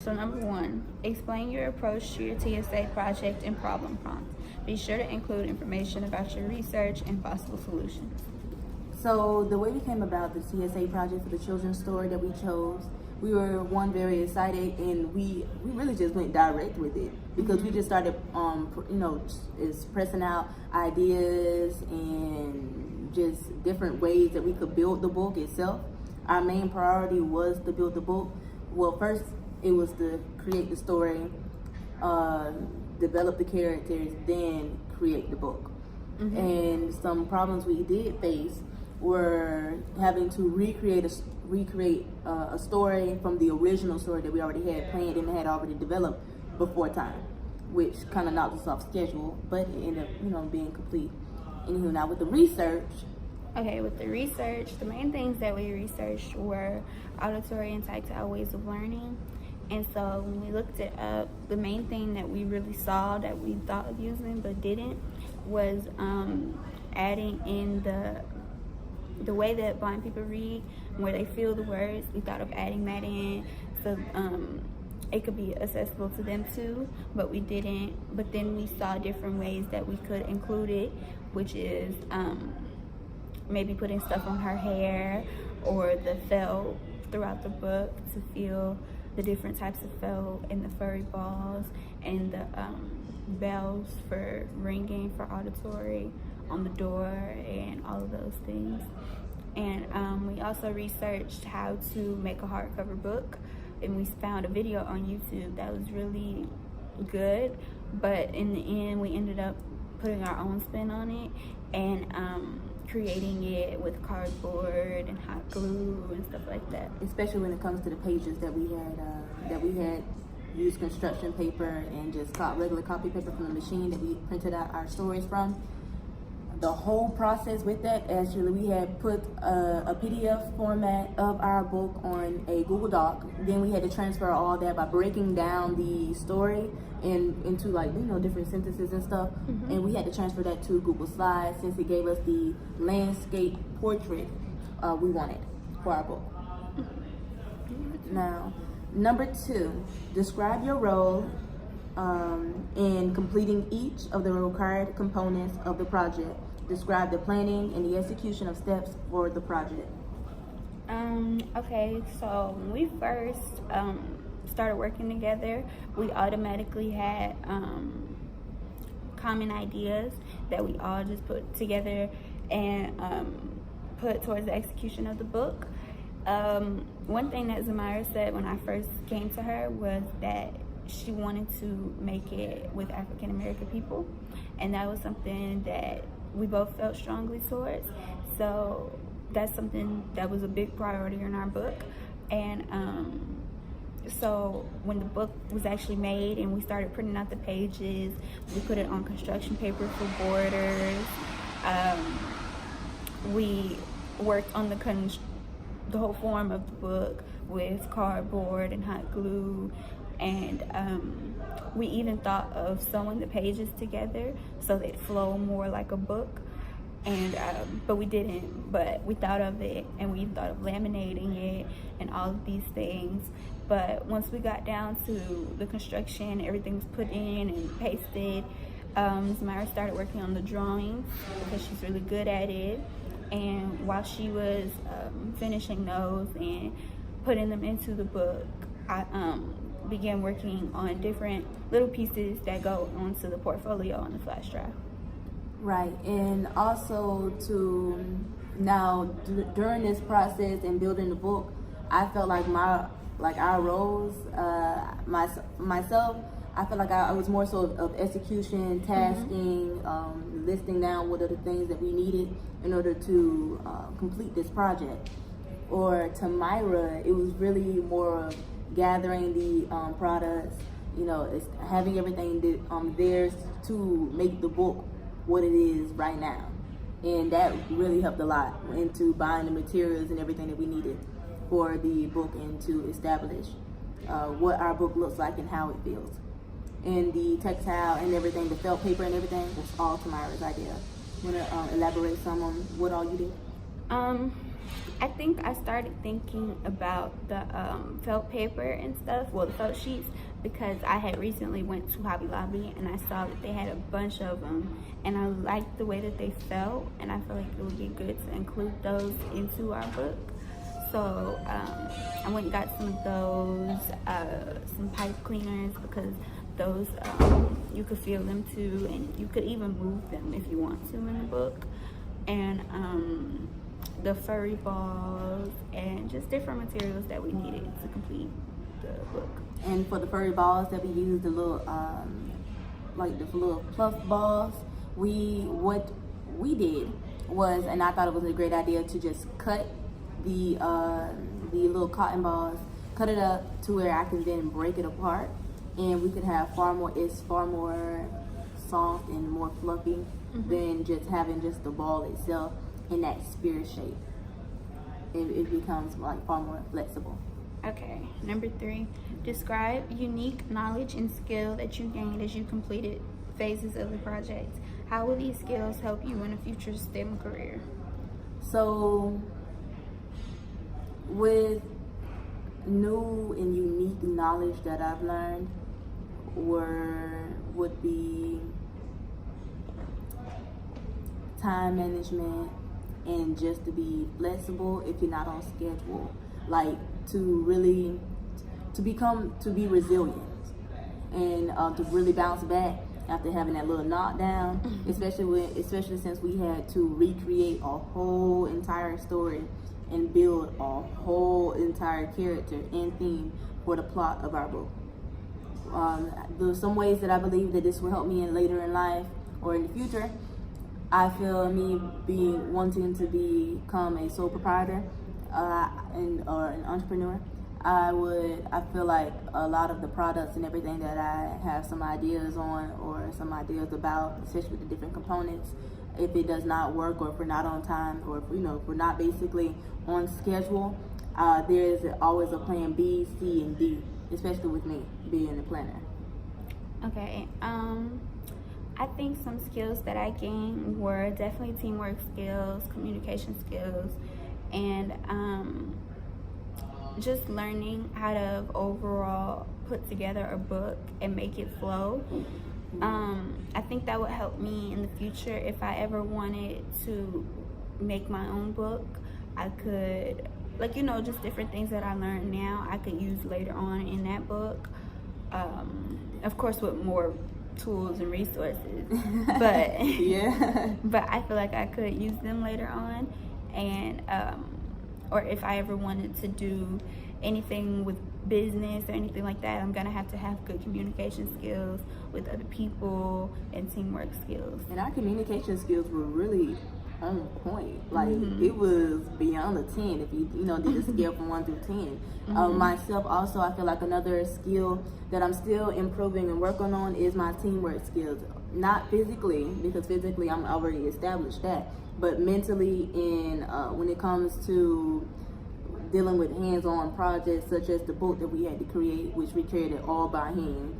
So number 1, explain your approach to your TSA project and problem prompts. Be sure to include information about your research and possible solutions. So the way we came about the TSA project for the children's story that we chose, we were very excited, and we really just went direct with it because we just started, just pressing out ideas and just different ways that we could build the book itself. Our main priority was to build the book. Well, first it was to create the story, develop the characters, then create the book. And some problems we did face were having to recreate a story from the original story that we already had planned and had already developed before time, which kind of knocked us off schedule, but it ended up, being complete. Anywho, now with the research. Okay, with the research, the main things that we researched were auditory and tactile ways of learning. And so when we looked it up, the main thing that we really saw that we thought of using but didn't was adding in the way that blind people read, where they feel the words. We thought of adding that in so it could be accessible to them too, but we didn't. But then we saw different ways that we could include it, which is maybe putting stuff on her hair or the felt throughout the book to feel the different types of felt, and the furry balls, and the bells for ringing for auditory on the door, and all of those things. And we also researched how to make a hardcover book, and we found a video on YouTube that was really good, but in the end we ended up putting our own spin on it and creating it with cardboard and hot glue and stuff like that. Especially when it comes to the pages that we had used construction paper and just regular copy paper from the machine that we printed out our stories from. The whole process with that, actually, we had put a PDF format of our book on a Google Doc. Then we had to transfer all that by breaking down the story into different sentences and stuff. And we had to transfer that to Google Slides since it gave us the landscape portrait we wanted for our book. Now, number 2, describe your role in completing each of the required components of the project. Describe the planning and the execution of steps for the project. Okay, so when we first started working together, we automatically had common ideas that we all just put together and put towards the execution of the book. One thing that Zamira said when I first came to her was that she wanted to make it with African American people, and that was something that we both felt strongly towards. So that's something that was a big priority in our book. And so when the book was actually made and we started printing out the pages, we put it on construction paper for borders. We worked on the whole form of the book with cardboard and hot glue, and we even thought of sewing the pages together so they'd flow more like a book, and but we didn't. But we thought of it, and we thought of laminating it and all of these things. But once we got down to the construction, everything was put in and pasted. Zamira started working on the drawings because she's really good at it, and while she was finishing those and putting them into the book, I began working on different little pieces that go onto the portfolio on the flash drive. Right, and also during this process and building the book, I felt like our roles, myself, I felt like I was more so of execution, tasking, listing down what are the things that we needed in order to complete this project. Or to Myra, it was really more of gathering the products, it's having everything there to make the book what it is right now. And that really helped a lot into buying the materials and everything that we needed for the book and to establish what our book looks like and how it feels. And the textile and everything, the felt paper and everything was all Tamara's idea. You want to elaborate some on what all you did? I think I started thinking about the felt paper and stuff, well, the felt sheets, because I had recently went to Hobby Lobby and I saw that they had a bunch of them, and I liked the way that they felt, and I feel like it would be good to include those into our book. So I went and got some of those, some pipe cleaners, because those, you could feel them too, and you could even move them if you want to in the book. And the furry balls, and just different materials that we needed to complete the book. And for the furry balls that we used, the little like the little fluff balls, what we did was, and I thought it was a great idea, to just cut the little cotton balls, cut it up to where I can then break it apart, and we could have it's far more soft and more fluffy than just having just the ball itself in that spear shape. It becomes like far more flexible. Okay, number 3, describe unique knowledge and skill that you gained as you completed phases of the project. How will these skills help you in a future STEM career? So with new and unique knowledge that I've learned would be time management, and just to be flexible if you're not on schedule, like to be resilient, and to really bounce back after having that little knockdown, especially since we had to recreate a whole entire story and build a whole entire character and theme for the plot of our book. There's some ways that I believe that this will help me later in life or in the future. I feel me wanting to become a sole proprietor or an entrepreneur. I feel like a lot of the products and everything that I have some ideas on or some ideas about, especially with the different components, if it does not work, or if we're not on time, or if we're not basically on schedule, there's always a plan B, C, and D, especially with me being a planner. Okay, I think some skills that I gained were definitely teamwork skills, communication skills, and just learning how to overall put together a book and make it flow. I think that would help me in the future if I ever wanted to make my own book. I could, just different things that I learned now, I could use later on in that book. Of course, with more tools and resources, but yeah. But I feel like I could use them later on, and or if I ever wanted to do anything with business or anything like that, I'm gonna have to have good communication skills with other people and teamwork skills. And our communication skills were really on point. Like it was beyond a 10 if you did a scale from 1 through 10. Myself also, I feel like another skill that I'm still improving and working on is my teamwork skills. Not physically, because physically I'm already established that, but mentally, and when it comes to dealing with hands-on projects such as the book that we had to create, which we created all by hand.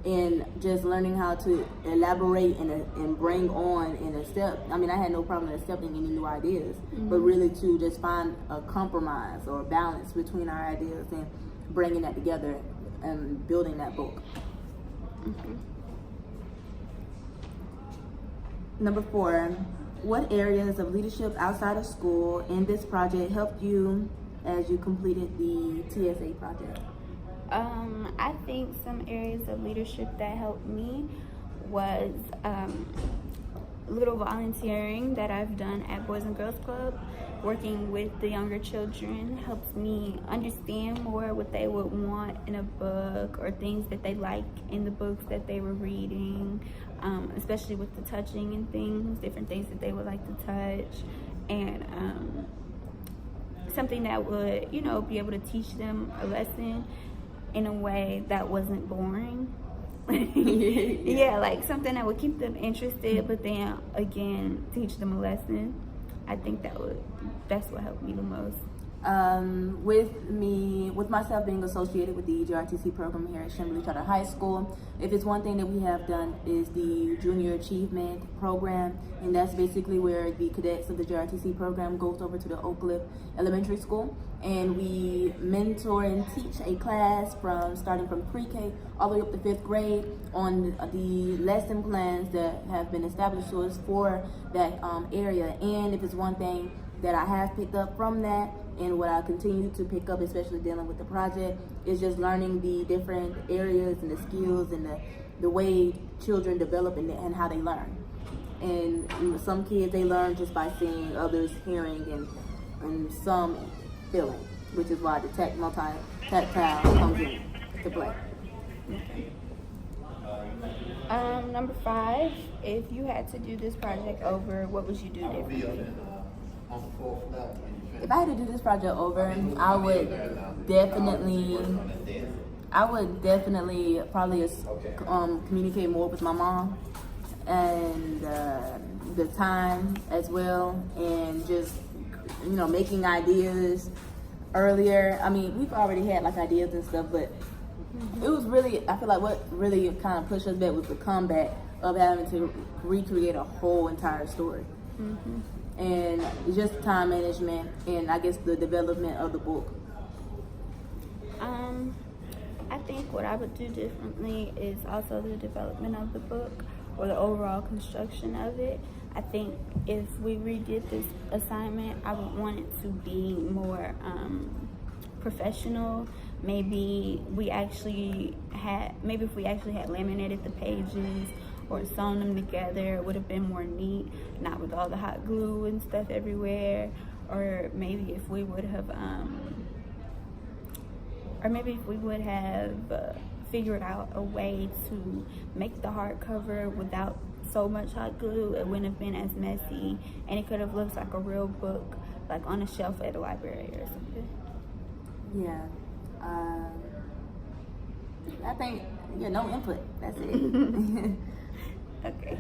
And just learning how to elaborate and bring on and accept. I mean, I had no problem accepting any new ideas, but really to just find a compromise or a balance between our ideas and bringing that together and building that book. Number 4, what areas of leadership outside of school and this project helped you as you completed the TSA project? I think some areas of leadership that helped me was little volunteering that I've done at Boys and Girls Club. Working with the younger children helps me understand more what they would want in a book, or things that they like in the books that they were reading, especially with the touching and things, different things that they would like to touch, and something that would, be able to teach them a lesson in a way that wasn't boring. Yeah, like something that would keep them interested, but then again teach them a lesson. I think that's what helped me the most. With myself being associated with the GRTC program here at Chimbley Charter High School, if it's one thing that we have done is the Junior Achievement Program, and that's basically where the cadets of the GRTC program goes over to the Oak Cliff Elementary School, and we mentor and teach a class starting from pre-K all the way up to 5th grade on the lesson plans that have been established to us for that area. And if it's one thing that I have picked up from that, and what I continue to pick up, especially dealing with the project, is just learning the different areas and the skills and the way children develop and how they learn. And some kids, they learn just by seeing, others hearing, and some feeling, which is why the tactile comes in to play. Number 5, if you had to do this project over, what would you do differently? If I had to do this project over, I would definitely probably communicate more with my mom, and the time as well, and just making ideas earlier. I mean, we've already had like ideas and stuff, but it was really, I feel like what really kind of pushed us back was the comeback of having to recreate a whole entire story. Mm-hmm. And just time management, and I guess the development of the book. I think what I would do differently is also the development of the book, or the overall construction of it. I think if we redid this assignment, I would want it to be more professional. Maybe if we actually had laminated the pages or sewn them together, it would have been more neat, not with all the hot glue and stuff everywhere. Or maybe if we would have figured out a way to make the hardcover without so much hot glue, it wouldn't have been as messy, and it could have looked like a real book, like on a shelf at a library or something. Yeah. I think no input. That's it. Okay.